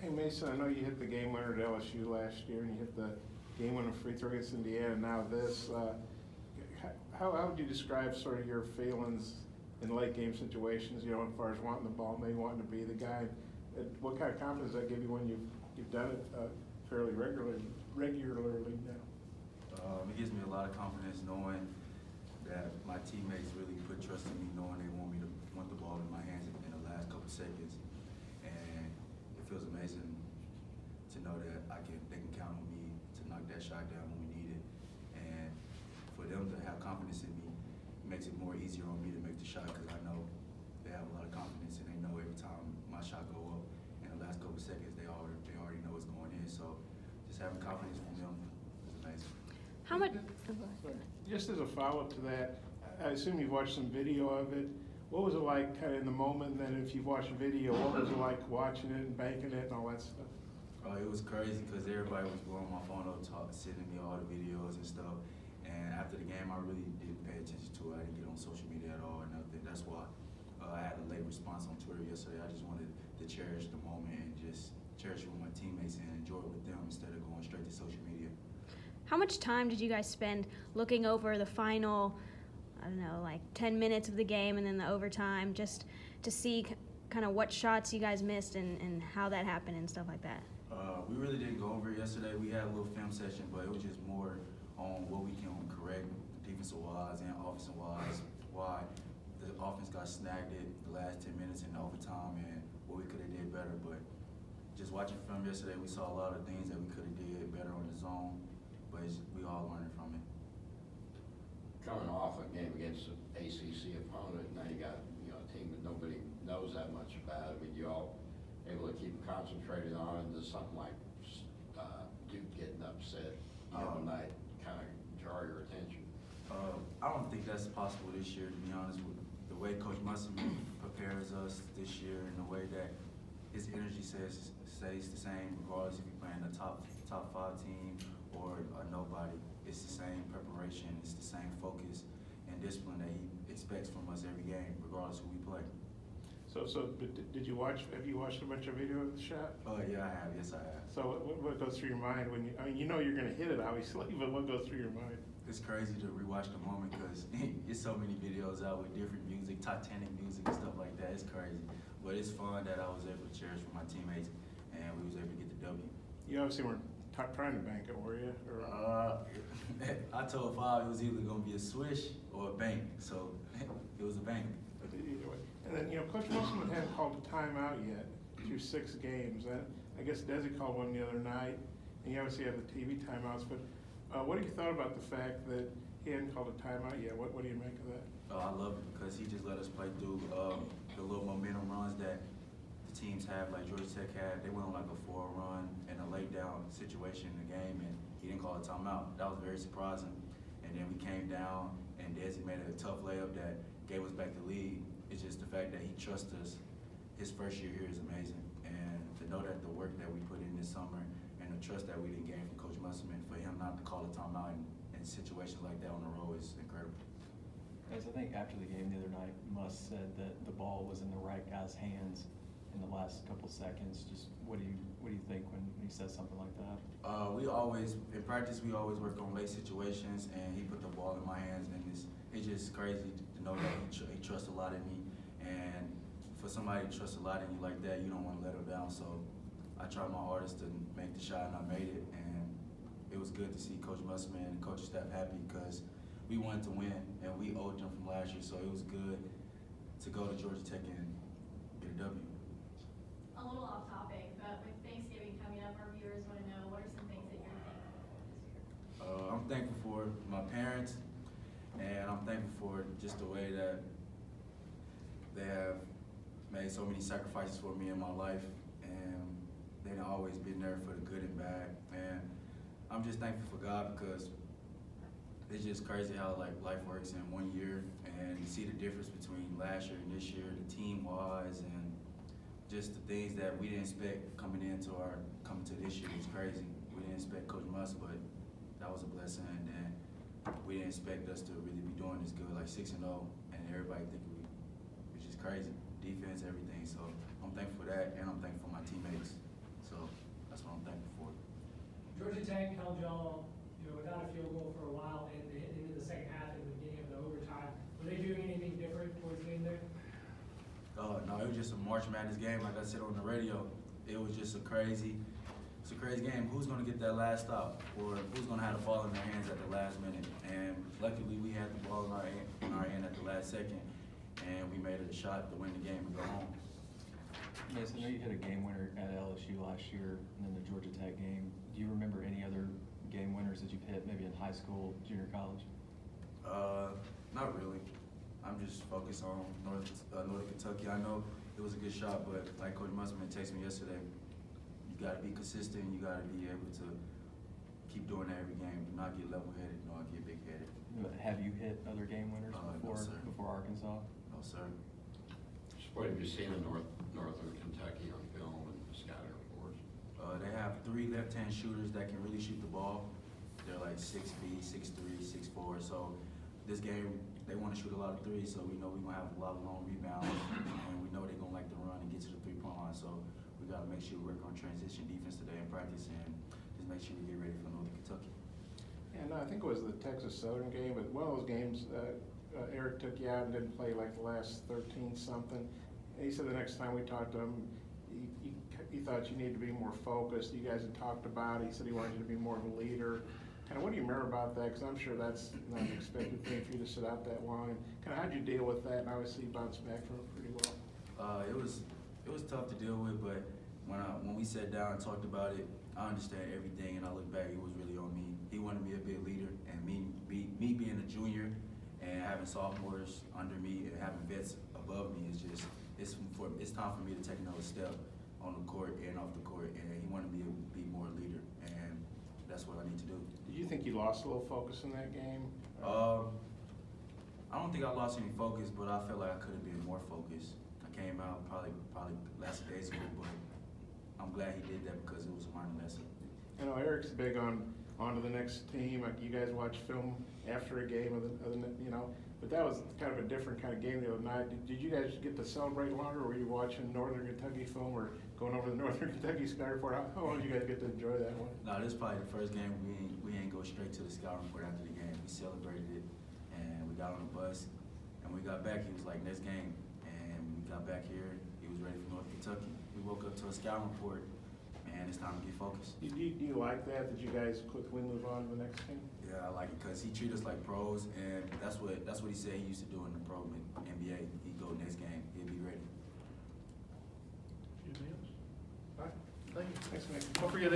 Hey Mason, I know you hit the game winner at LSU last year, and you hit the game winner free throw against Indiana. Now this, how would you describe sort of your feelings in late game situations? You know, as far as wanting the ball, maybe wanting to be the guy. What kind of confidence does that give you when you've done it fairly regularly now? It gives me a lot of confidence knowing that my teammates really put trust in me, knowing they want the ball in my hands in the last couple seconds, and it feels amazing to know that they can count on me to knock that shot down when we need it, and for them to have confidence in me makes it more easier on me to make the shot because I know they have a lot of confidence and they know every time my shot go up in the last couple seconds they already know it's going in. So just having confidence from them is amazing. How much? Just as a follow-up to that, I assume you've watched some video of it. What was it like kind of in the moment? And then if you've watched video, what was it like watching it and banking it and all that stuff? It was crazy because everybody was blowing my phone up, sending me all the videos and stuff. And after the game, I really didn't pay attention to it. I didn't get on social media at all or nothing. That's why I had a late response on Twitter yesterday. I just wanted to cherish the moment and just cherish it with my teammates and enjoy it with them instead of going straight to social media. How much time did you guys spend looking over the final, I don't know, like 10 minutes of the game and then the overtime, just to see kind of what shots you guys missed and how that happened and stuff like that? We really didn't go over it yesterday. We had a little film session, but it was just more on what we can correct defensive-wise and offensive-wise, why the offense got snagged it the last 10 minutes in the overtime and what we could have did better. But just watching film yesterday, we saw a lot of things that we could have did better on the zone, but we all learning from it. Coming off a game against an ACC opponent, now you got a team that nobody knows that much about. I mean, you all able to keep concentrated on it, and does something like Duke getting upset the other night kind of draw your attention? I don't think that's possible this year, to be honest. With the way Coach Musselman prepares us this year and the way that his energy stays the same regardless if you're playing a top 5 team or a nobody. It's the same preparation, it's the same focus and discipline that he expects from us every game, regardless who we play. So did you watch? Have you watched a bunch of video of the shot? Yeah, I have. Yes, I have. So what goes through your mind when you know you're going to hit it, obviously, but what goes through your mind? It's crazy to rewatch the moment because there's so many videos out with different music, Titanic music and stuff like that. It's crazy, but it's fun that I was able to cherish with my teammates and we was able to get the W. You obviously weren't trying to bank it, were you? Or I told Bob it was either going to be a swish or a bank, so it was a bank. And then, Coach Musselman hadn't called a timeout yet through 6 games. I guess Desi called one the other night, and you obviously have the TV timeouts, but what have you thought about the fact that he hadn't called a timeout yet? What do you make of that? I love it because he just let us play through the little momentum runs that the teams have, like Georgia Tech had. They went on like a 4-run and a lay-down situation in the game, and he didn't call a timeout. That was very surprising. And then we came down, and Desi made a tough layup that gave us back the lead. It's just the fact that he trusts us. His first year here is amazing, and to know that the work that we put in this summer and the trust that we didn't gain from Coach Musselman, for him not to call a timeout in situations like that on the road is incredible. Guys, I think after the game the other night, Muss said that the ball was in the right guy's hands in the last couple seconds. Just what do you think when he says something like that? In practice we always work on late situations, and he put the ball in my hands, and it's just crazy to know that he trusts a lot in me. And for somebody to trust a lot in you like that, you don't want to let him down. So I tried my hardest to make the shot, and I made it. And it was good to see Coach Musselman and the coaching staff happy because we wanted to win, and we owed them from last year. So it was good to go to Georgia Tech and get a W. A little off topic, but with Thanksgiving coming up, our viewers want to know what are some things that you're thankful for this year? I'm thankful for my parents, and I'm thankful for just the way that they have made so many sacrifices for me in my life, and they've always been there for the good and bad. And I'm just thankful for God because it's just crazy how life works in 1 year, and you see the difference between last year and this year, the team-wise, and just the things that we didn't expect coming to this year was crazy. We didn't expect Coach Muss, but that was a blessing, and then we didn't expect us to really be doing this good, like 6-0, and everybody thinking which is crazy. Defense, everything. So I'm thankful for that, and I'm thankful for my teammates. So Tech held y'all, without a field goal for a while into the second half and the beginning of the overtime. Were they doing anything different towards the end there? No, it was just a March Madness game. Like I said on the radio, it was just it's a crazy game. Who's gonna get that last stop, or who's gonna have the ball in their hands at the last minute? And luckily, we had the ball in our hand at the last second, and we made a shot to win the game and go home. Mason, I know you hit a game winner at LSU last year, and then the Georgia Tech game. Do you remember any other game winners that you've hit, maybe in high school, junior college? Not really. I'm just focused on Northern Kentucky. I know it was a good shot, but like Coach Musselman texted me yesterday, you got to be consistent. You got to be able to keep doing that every game. Do not get level-headed. Do not get big-headed. Have you hit other game winners No, sir. before Arkansas? No, sir. What have you seen in Northern Kentucky on film and scouting reports? They have 3 left-hand shooters that can really shoot the ball. They're like 6'3", 6'4". So this game, they want to shoot a lot of threes, so we know we're going to have a lot of long rebounds, and we know they're going to like to run and get to the three-point line. So we got to make sure we work on transition defense today in practice and just make sure we get ready for Northern Kentucky. And I think it was the Texas Southern game, but one of those games, Eric took you out and didn't play like the last 13-something. And he said the next time we talked to him, he thought you needed to be more focused. You guys had talked about it. He said he wanted you to be more of a leader. Kind of what do you remember about that? Because I'm sure that's not an expected thing for you to sit out that long. Kind of how'd you deal with that? And obviously you bounced back from it pretty well. It was tough to deal with, but when we sat down and talked about it, I understand everything, and I look back, it was really on me. He wanted me to be a leader, and me being a junior and having sophomores under me and having vets above me is just it's time for me to take another step on the court and off the court, and he wanted me to be more a leader, and that's what I need to do. Did you think you lost a little focus in that game? I don't think I lost any focus, but I felt like I could have been more focused. I came out probably last days ago, but I'm glad he did that because it was a learning lesson. I know Eric's big on to the next team. You guys watch film after a game but that was kind of a different kind of game the other night. Did you guys get to celebrate longer? Or were you watching Northern Kentucky film or going over the Northern Kentucky Sky Report? How long did you guys get to enjoy that one? No, this is probably the first game we ain't go straight to the scout report after the game. We celebrated it, and we got on the bus, and we got back. He was like, next game, and we got back here. He was ready for North Kentucky. We woke up to a scout report, and it's time to get focused. Do you like that you guys quickly move on to the next game? Yeah, I like it because he treats us like pros, and that's what he said he used to do in the pro NBA. He'd go next game, he'd be ready. All right. Thank you. Thanks, Nick. Don't forget,